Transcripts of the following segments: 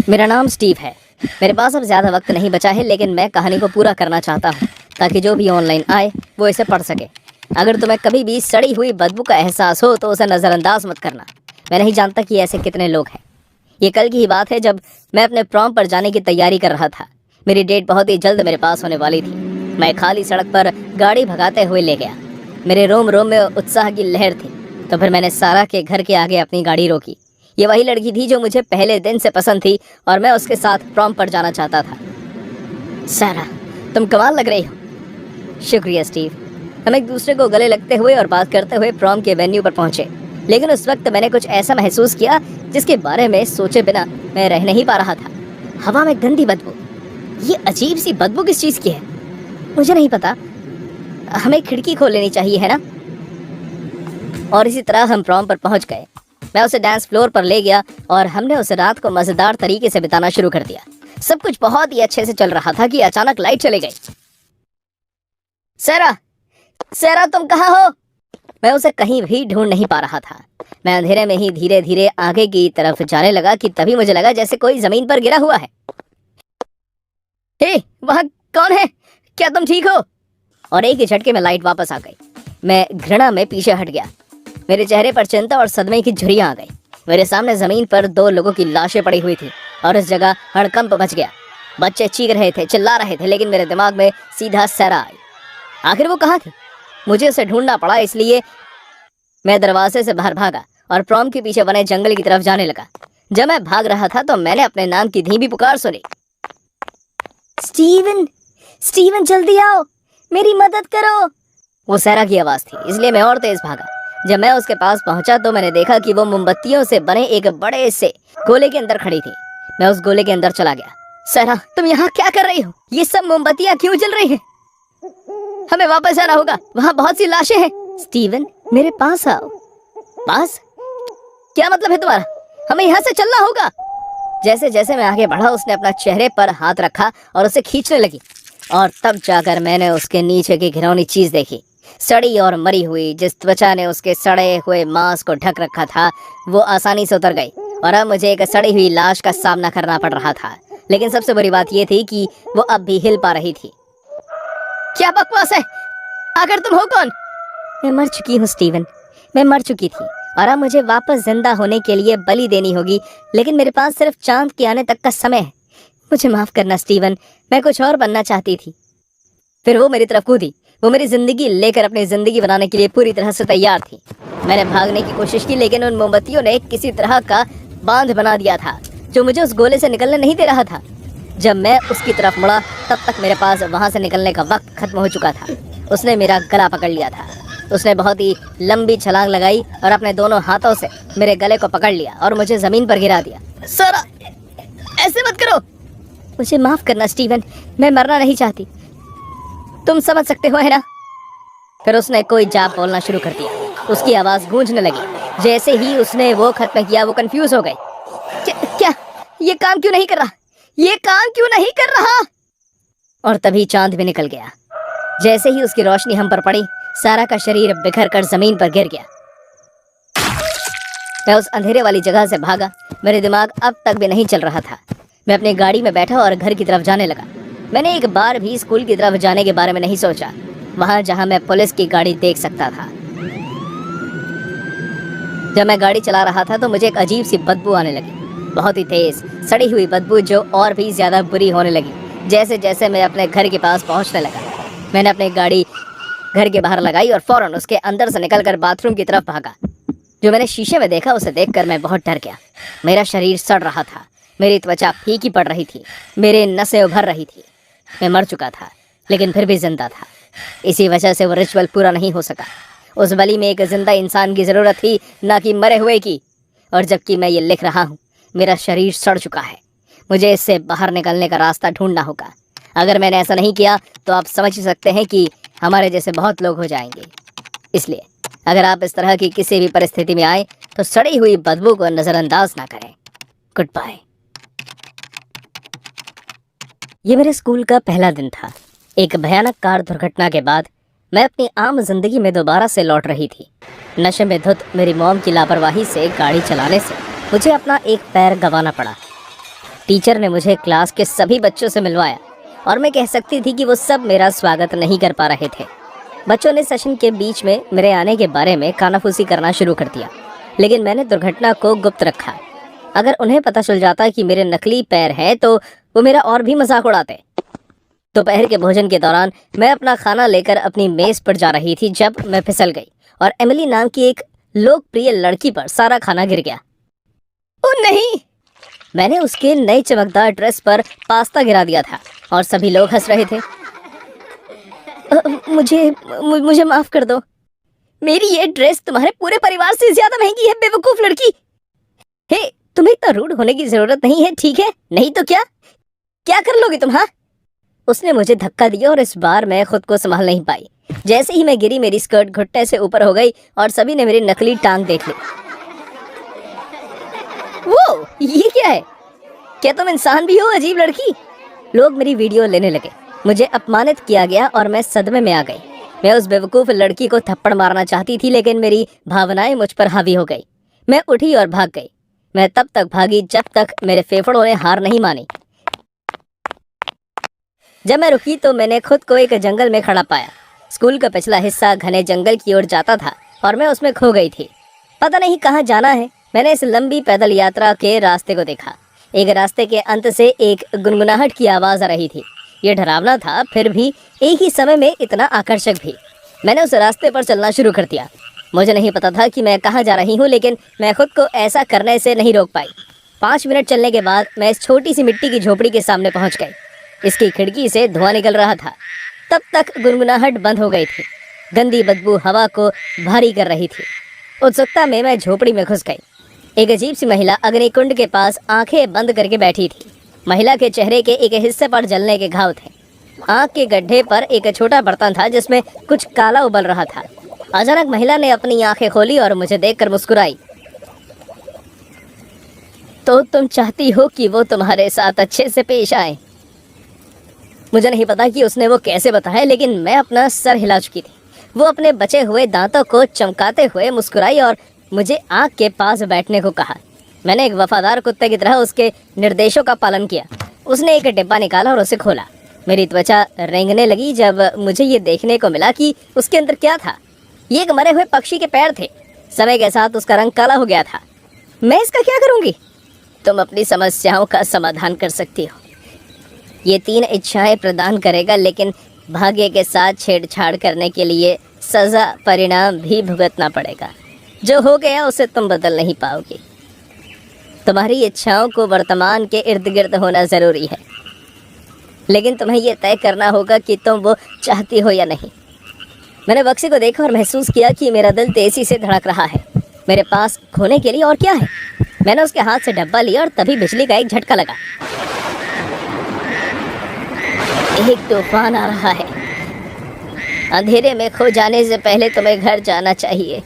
मेरा नाम स्टीव है। मेरे पास अब ज्यादा वक्त नहीं बचा है, लेकिन मैं कहानी को पूरा करना चाहता हूँ ताकि जो भी ऑनलाइन आए वो इसे पढ़ सके। अगर तुम्हें कभी भी सड़ी हुई बदबू का एहसास हो तो उसे नज़रअंदाज मत करना। मैं नहीं जानता कि ऐसे कितने लोग हैं। ये कल की ही बात है जब मैं अपने प्रॉम पर जाने की तैयारी कर रहा था। मेरी डेट बहुत ही जल्द मेरे पास होने वाली थी। मैं खाली सड़क पर गाड़ी भगाते हुए ले गया। मेरे रोम रोम में उत्साह की लहर थी। तो फिर मैंने सारा के घर के आगे अपनी गाड़ी रोकी। ये वही लड़की थी जो मुझे पहले दिन से पसंद थी और मैं उसके साथ प्रॉम पर जाना चाहता था। सारा, तुम कमाल लग रही हो। शुक्रिया स्टीव। हम एक दूसरे को गले लगते हुए और बात करते हुए प्रॉम के वेन्यू पर पहुंचे। लेकिन उस वक्त मैंने कुछ ऐसा महसूस किया जिसके बारे में सोचे बिना मैं रह नहीं पा रहा था। हवा में गंदी बदबू। ये अजीब सी बदबू किस चीज़ की है मुझे नहीं पता। हमें खिड़की खोल लेनी चाहिए, है ना? और इसी तरह हम प्रॉम पर पहुंच गए। मैं उसे डांस फ्लोर पर ले गया और हमने उस रात को मजेदार तरीके से बिताना शुरू कर दिया। सब कुछ बहुत ही अच्छे से चल रहा था कि अचानक लाइट चली गई। सारा, सारा तुम कहाँ हो? मैं उसे कहीं भी ढूंढ नहीं पा रहा था। मैं अंधेरे में ही धीरे धीरे आगे की तरफ जाने लगा कि तभी मुझे लगा जैसे कोई जमीन पर गिरा हुआ है। हे, वहाँ कौन है? क्या तुम ठीक हो? और एक ही झटके में लाइट वापस आ गई। मैं घृणा में पीछे हट गया। मेरे चेहरे पर चिंता और सदमे की झुर्रियां आ गई। मेरे सामने जमीन पर 2 लोगों की लाशें पड़ी हुई थी और इस जगह हड़कंप मच गया। बच्चे चीख रहे थे, चिल्ला रहे थे, लेकिन मेरे दिमाग में सीधा सारा आई। आखिर वो कहाँ थी? मुझे उसे ढूंढना पड़ा, इसलिए मैं दरवाजे से बाहर भागा और प्रॉम के पीछे बने जंगल की तरफ जाने लगा। जब मैं भाग रहा था तो मैंने अपने नाम की धीमी पुकार सुनी। स्टीवन, स्टीवन जल्दी आओ, मेरी मदद करो। वो सारा की आवाज थी, इसलिए मैं और तेज भागा। जब मैं उसके पास पहुंचा तो मैंने देखा कि वो मोमबत्तियों से बने एक बड़े से गोले के अंदर खड़ी थी। मैं उस गोले के अंदर चला गया। सारा, तुम यहाँ क्या कर रही हो? ये सब मोमबत्तियाँ क्यों जल रही हैं? हमें वापस जाना होगा, वहाँ बहुत सी लाशें हैं। स्टीवन, मेरे पास आओ। पास? क्या मतलब है तुम्हारा? हमें यहाँ से चलना होगा। जैसे जैसे मैं आगे बढ़ा उसने अपना चेहरे पर हाथ रखा और उसे खींचने लगी। और तब जाकर मैंने उसके नीचे की घिनौनी चीज देखी। सड़ी और मरी हुई जिस त्वचा ने उसके सड़े हुए मांस को ढक रखा था वो आसानी से उतर गई और अब मुझे एक सड़ी हुई लाश का सामना करना पड़ रहा था। लेकिन सबसे बुरी बात यह थी कि वो अब भी हिल पा रही थी। क्या बकवास है? आखिर तुम हो कौन? मैं मर चुकी हूँ स्टीवन, मैं मर चुकी थी और अब मुझे वापस जिंदा होने के लिए बलि देनी होगी। लेकिन मेरे पास सिर्फ चांद के आने तक का समय है। मुझे माफ करना स्टीवन, मैं कुछ और बनना चाहती थी। फिर वो मेरी तरफ कूदी। वो मेरी जिंदगी लेकर अपनी जिंदगी बनाने के लिए पूरी तरह से तैयार थी। मैंने भागने की कोशिश की, लेकिन उन मोमबत्तियों ने किसी तरह का बांध बना दिया था जो मुझे उस गोले से निकलने नहीं दे रहा था। जब मैं उसकी तरफ मुड़ा तब तक मेरे पास वहां से निकलने का वक्त खत्म हो चुका था। उसने मेरा गला पकड़ लिया था। उसने बहुत ही लंबी छलांग लगाई और अपने दोनों हाथों से मेरे गले को पकड़ लिया और मुझे जमीन पर गिरा दिया। सारा, ऐसे मत करो। मुझे माफ करना स्टीवन, मैं मरना नहीं चाहती, तुम समझ सकते हो, है ना? फिर उसने कोई जाप बोलना शुरू कर दिया। उसकी आवाज गूंजने लगी। जैसे ही उसने वो खत्म किया वो कंफ्यूज हो गई। क्या ये काम क्यों नहीं कर रहा? ये काम क्यों नहीं कर रहा? और तभी चांद भी निकल गया। जैसे ही उसकी रोशनी हम पर पड़ी सारा का शरीर बिखर कर जमीन पर गिर गया। मैं उस अंधेरे वाली जगह से भागा। मेरे दिमाग अब तक भी नहीं चल रहा था। मैं अपनी गाड़ी में बैठा और घर की तरफ जाने लगा। मैंने एक बार भी स्कूल की तरफ जाने के बारे में नहीं सोचा, वहां जहां मैं पुलिस की गाड़ी देख सकता था। जब मैं गाड़ी चला रहा था तो मुझे एक अजीब सी बदबू आने लगी, बहुत ही तेज सड़ी हुई बदबू जो और भी ज्यादा बुरी होने लगी जैसे जैसे मैं अपने घर के पास पहुंचने लगा। मैंने अपनी गाड़ी घर के बाहर लगाई और फौरन उसके अंदर से निकलकर बाथरूम की तरफ भागा। जो मैंने शीशे में देखा उसे देखकर मैं बहुत डर गया। मेरा शरीर सड़ रहा था, मेरी त्वचा फीकी पड़ रही थी, मेरे नसें उभर रही थी। मैं मर चुका था लेकिन फिर भी जिंदा था। इसी वजह से वो रिचुअल पूरा नहीं हो सका। उस बलि में एक जिंदा इंसान की जरूरत थी, ना कि मरे हुए की। और जबकि मैं ये लिख रहा हूँ मेरा शरीर सड़ चुका है। मुझे इससे बाहर निकलने का रास्ता ढूंढना होगा। अगर मैंने ऐसा नहीं किया तो आप समझ ही सकते हैं कि हमारे जैसे बहुत लोग हो जाएंगे। इसलिए अगर आप इस तरह की किसी भी परिस्थिति में आए तो सड़ी हुई बदबू को नजरअंदाज ना करें। Good bye. ये मेरे स्कूल का पहला दिन था। एक भयानक कार दुर्घटना के बाद मैं अपनी आम जिंदगी में दोबारा से लौट रही थी। नशे में धुत मेरी मॉम की लापरवाही से गाड़ी चलाने से मुझे अपना एक पैर गंवाना पड़ा। टीचर ने मुझे क्लास के सभी बच्चों से मिलवाया और मैं कह सकती थी कि वो सब मेरा स्वागत नहीं कर पा रहे थे। बच्चों ने सेशन के बीच में मेरे आने के बारे में कानाफूसी करना शुरू कर दिया, लेकिन मैंने दुर्घटना को गुप्त रखा। अगर उन्हें पता चल जाता कि मेरे नकली पैर हैं तो वो मेरा और भी मजाक उड़ाते। दोपहर के भोजन के दौरान मैं अपना खाना लेकर अपनी मेज पर जा रही थी जब मैं फिसल गई और एमिली नाम की एक लोकप्रिय लड़की पर सारा खाना गिर गया। ओ नहीं! मैंने उसके नई चमकदार ड्रेस पर पास्ता गिरा दिया था और सभी लोग हंस रहे थे। मुझे माफ कर दो। मेरी ये ड्रेस तुम्हारे पूरे परिवार से ज्यादा महंगी है, बेवकूफ लड़की। हे, तुम्हें इतना रूड होने की जरूरत नहीं है, ठीक है? नहीं तो क्या क्या कर लोगे तुम? हाँ, उसने मुझे धक्का दिया और इस बार मैं खुद को संभाल नहीं पाई। जैसे ही मैं गिरी मेरी स्कर्ट घुटने से ऊपर हो गई और सभी ने मेरी नकली टांग देख ली। वो ये क्या है? क्या तुम इंसान भी हो, अजीब लड़की? लोग मेरी वीडियो लेने लगे। मुझे अपमानित किया गया और मैं सदमे में आ गई। मैं उस बेवकूफ लड़की को थप्पड़ मारना चाहती थी, लेकिन मेरी भावनाएं मुझ पर हावी हो गई। मैं उठी और भाग गई। मैं तब तक भागी जब तक मेरे फेफड़ों ने हार नहीं मानी। जब मैं रुकी तो मैंने खुद को एक जंगल में खड़ा पाया। स्कूल का पिछला हिस्सा घने जंगल की ओर जाता था और मैं उसमें खो गई थी। पता नहीं कहाँ जाना है। मैंने इस लंबी पैदल यात्रा के रास्ते को देखा। एक रास्ते के अंत से एक गुनगुनाहट की आवाज आ रही थी। यह डरावना था, फिर भी एक ही समय में इतना आकर्षक भी। मैंने उस रास्ते पर चलना शुरू कर दिया। मुझे नहीं पता था कि मैं कहाँ जा रही हूँ, लेकिन मैं खुद को ऐसा करने से नहीं रोक पाई। 5 मिनट चलने के बाद मैं इस छोटी सी मिट्टी की झोपड़ी के सामने पहुँच गई। इसकी खिड़की से धुआं निकल रहा था। तब तक गुनगुनाहट बंद हो गई थी। गंदी बदबू हवा को भारी कर रही थी। उत्सुकता में मैं झोपड़ी में घुस गई। एक अजीब सी महिला अग्निकुंड के पास आंखें बंद करके बैठी थी। महिला के चेहरे के एक हिस्से पर जलने के घाव थे। आंख के गड्ढे पर एक छोटा बर्तन था जिसमें कुछ काला उबल रहा था। अचानक महिला ने अपनी आंखें खोली और मुझे देखकर मुस्कुराई। तो तुम चाहती हो कि वो तुम्हारे साथ अच्छे से पेश आए? मुझे नहीं पता कि उसने वो कैसे बताया, लेकिन मैं अपना सर हिला चुकी थी। वो अपने बचे हुए दांतों को चमकाते हुए मुस्कुराई और मुझे आग के पास बैठने को कहा। मैंने एक वफादार कुत्ते की तरह उसके निर्देशों का पालन किया। उसने एक डिब्बा निकाला और उसे खोला। मेरी त्वचा रेंगने लगी जब मुझे ये देखने को मिला कि उसके अंदर क्या था। ये एक मरे हुए पक्षी के पैर थे। समय के साथ उसका रंग काला हो गया था। मैं इसका क्या करूंगी? तुम अपनी समस्याओं का समाधान कर सकती हो। ये 3 इच्छाएं प्रदान करेगा, लेकिन भाग्य के साथ छेड़छाड़ करने के लिए सजा परिणाम भी भुगतना पड़ेगा। जो हो गया उसे तुम बदल नहीं पाओगी। तुम्हारी इच्छाओं को वर्तमान के इर्द गिर्द होना जरूरी है, लेकिन तुम्हें यह तय करना होगा कि तुम वो चाहती हो या नहीं। मैंने बक्से को देखा और महसूस किया कि मेरा दिल तेजी से धड़क रहा है। मेरे पास खोने के लिए और क्या है? मैंने उसके हाथ से डब्बा लिया और तभी बिजली का एक झटका लगा। एक तूफान आ रहा है। अंधेरे में खो जाने से पहले तुम्हें घर जाना चाहिए।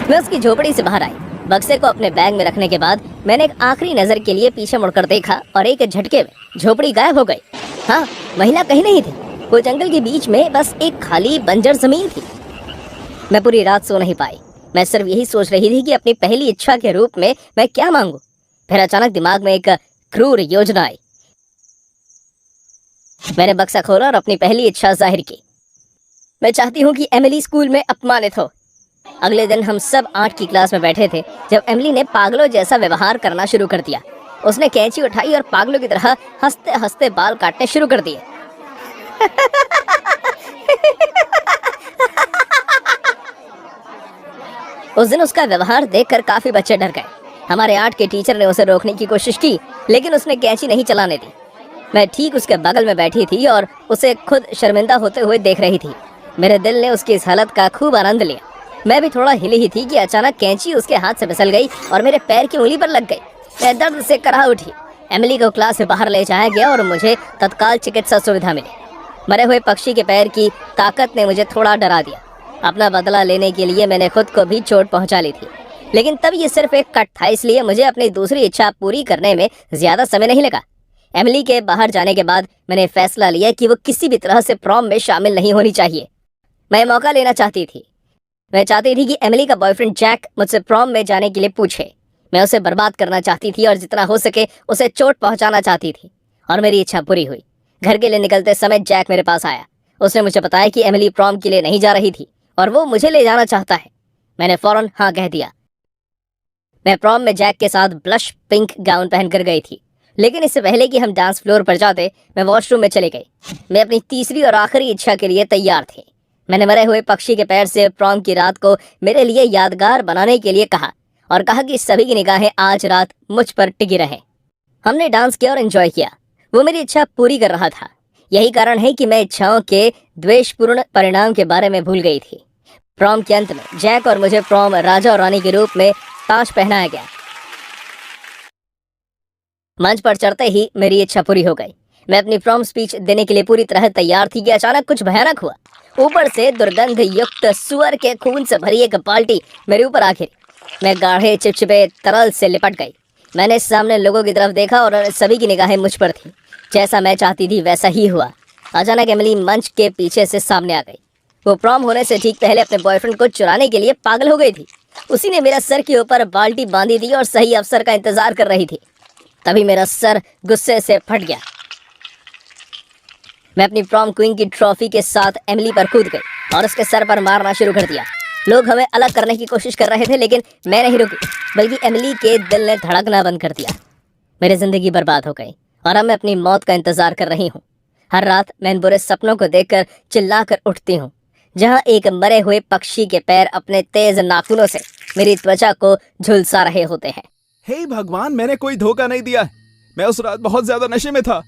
मैं उसकी झोपड़ी से बाहर आई। बक्से को अपने बैग में रखने के बाद मैंने एक आखिरी नजर के लिए पीछे मुड़कर देखा और एक झटके में झोपड़ी गायब हो गई। हाँ, महिला कहीं नहीं थी। वो जंगल के बीच में बस एक खाली बंजर जमीन थी। मैं पूरी रात सो नहीं पाई। मैं सिर्फ यही सोच रही थी कि अपनी पहली इच्छा के रूप में मैं क्या मांगू। फिर अचानक दिमाग में एक क्रूर योजना आई। मैंने बक्सा खोला और अपनी पहली इच्छा जाहिर की। मैं चाहती हूँ कि एमिली स्कूल में अपमानित हो। अगले दिन हम सब 8 की क्लास में बैठे थे जब एमिली ने पागलों जैसा व्यवहार करना शुरू कर दिया। उसने कैंची उठाई और पागलों की तरह हंसते हंसते बाल काटने शुरू कर दिए। उस दिन उसका व्यवहार देखकर काफी बच्चे डर गए। हमारे 8 के टीचर ने उसे रोकने की कोशिश की, लेकिन उसने कैंची नहीं चलाने दी। मैं ठीक उसके बगल में बैठी थी और उसे खुद शर्मिंदा होते हुए देख रही थी। मेरे दिल ने उसकी इस हालत का खूब आनंद लिया। मैं भी थोड़ा हिली ही थी कि अचानक कैंची उसके हाथ से फिसल गई और मेरे पैर की उंगली पर लग गई। मैं दर्द से कराह उठी। एमिली को क्लास से बाहर ले जाया गया और मुझे तत्काल चिकित्सा सुविधा मिली। मरे हुए पक्षी के पैर की ताकत ने मुझे थोड़ा डरा दिया। अपना बदला लेने के लिए मैंने खुद को भी चोट पहुंचा ली थी, लेकिन तब ये सिर्फ एक कट था, इसलिए मुझे अपनी दूसरी इच्छा पूरी करने में ज्यादा समय नहीं लगा। एमिली के बाहर जाने के बाद मैंने फैसला लिया कि वो किसी भी तरह से प्रॉम में शामिल नहीं होनी चाहिए। मैं मौका लेना चाहती थी। मैं चाहती थी कि एमिली का बॉयफ्रेंड जैक मुझसे प्रॉम में जाने के लिए पूछे। मैं उसे बर्बाद करना चाहती थी और जितना हो सके उसे चोट पहुंचाना चाहती थी, और मेरी इच्छा पूरी हुई। घर के लिए निकलते समय जैक मेरे पास आया। उसने मुझे बताया कि एमिली प्रॉम के लिए नहीं जा रही थी और वो मुझे ले जाना चाहता है। मैंने फौरन हाँ कह दिया। मैं प्रॉम में जैक के साथ ब्लश पिंक गाउन पहनकर गई थी, लेकिन इससे पहले कि हम डांस फ्लोर पर जाते मैं वॉशरूम में चली गई। मैं अपनी तीसरी और आखिरी इच्छा के लिए तैयार थी। मैंने मरे हुए पक्षी के पैर से प्रॉम की रात को मेरे लिए यादगार बनाने के लिए कहा, और कहा कि सभी की निगाहें आज रात मुझ पर टिकी रहें। हमने डांस किया और एंजॉय किया। वो मेरी इच्छा पूरी कर रहा था। यही कारण है कि मैं इच्छाओं के द्वेषपूर्ण परिणाम के बारे में भूल गई थी। प्रॉम के अंत में जैक और मुझे प्रॉम राजा और रानी के रूप में ताज पहनाया गया। मंच पर चढ़ते ही मेरी इच्छा पूरी हो गई। मैं अपनी प्रॉम स्पीच देने के लिए पूरी तरह तैयार थी कि अचानक कुछ भयानक हुआ। ऊपर से दुर्गंध युक्त सुअर के खून से भरी एक बाल्टी मेरे ऊपर आ गिरी। मैं गाढ़े चिपचिपे तरल से लिपट गई। मैंने सामने लोगों की तरफ देखा और सभी की निगाहें मुझ पर थी। जैसा मैं चाहती थी वैसा ही हुआ। अचानक एमिली मंच के पीछे से सामने आ गई। वो प्रॉम होने से ठीक पहले अपने बॉयफ्रेंड को चुराने के लिए पागल हो गई थी। उसी ने मेरा सर के ऊपर बाल्टी बांधी थी और सही अवसर का इंतजार कर रही थी। तभी मेरा सर गुस्से से फट गया। मैं अपनी प्रॉम क्वीन की ट्रॉफी के साथ एमिली पर कूद गई और उसके सर पर मारना शुरू कर दिया। लोग हमें अलग करने की कोशिश कर रहे थे, लेकिन मैं नहीं रुकी, बल्कि एमिली के दिल ने धड़कना बंद कर दिया। मेरी जिंदगी बर्बाद हो गई और अब मैं अपनी मौत का इंतजार कर रही हूँ। हर रात मैं इन बुरे सपनों को देखकर चिल्लाकर उठती हूँ, जहाँ एक मरे हुए पक्षी के पैर अपने तेज नाखूनों से मेरी त्वचा को झुलसा रहे होते हैं। हे भगवान, मैंने कोई धोखा नहीं दिया। मैं उस रात बहुत ज्यादा नशे में था।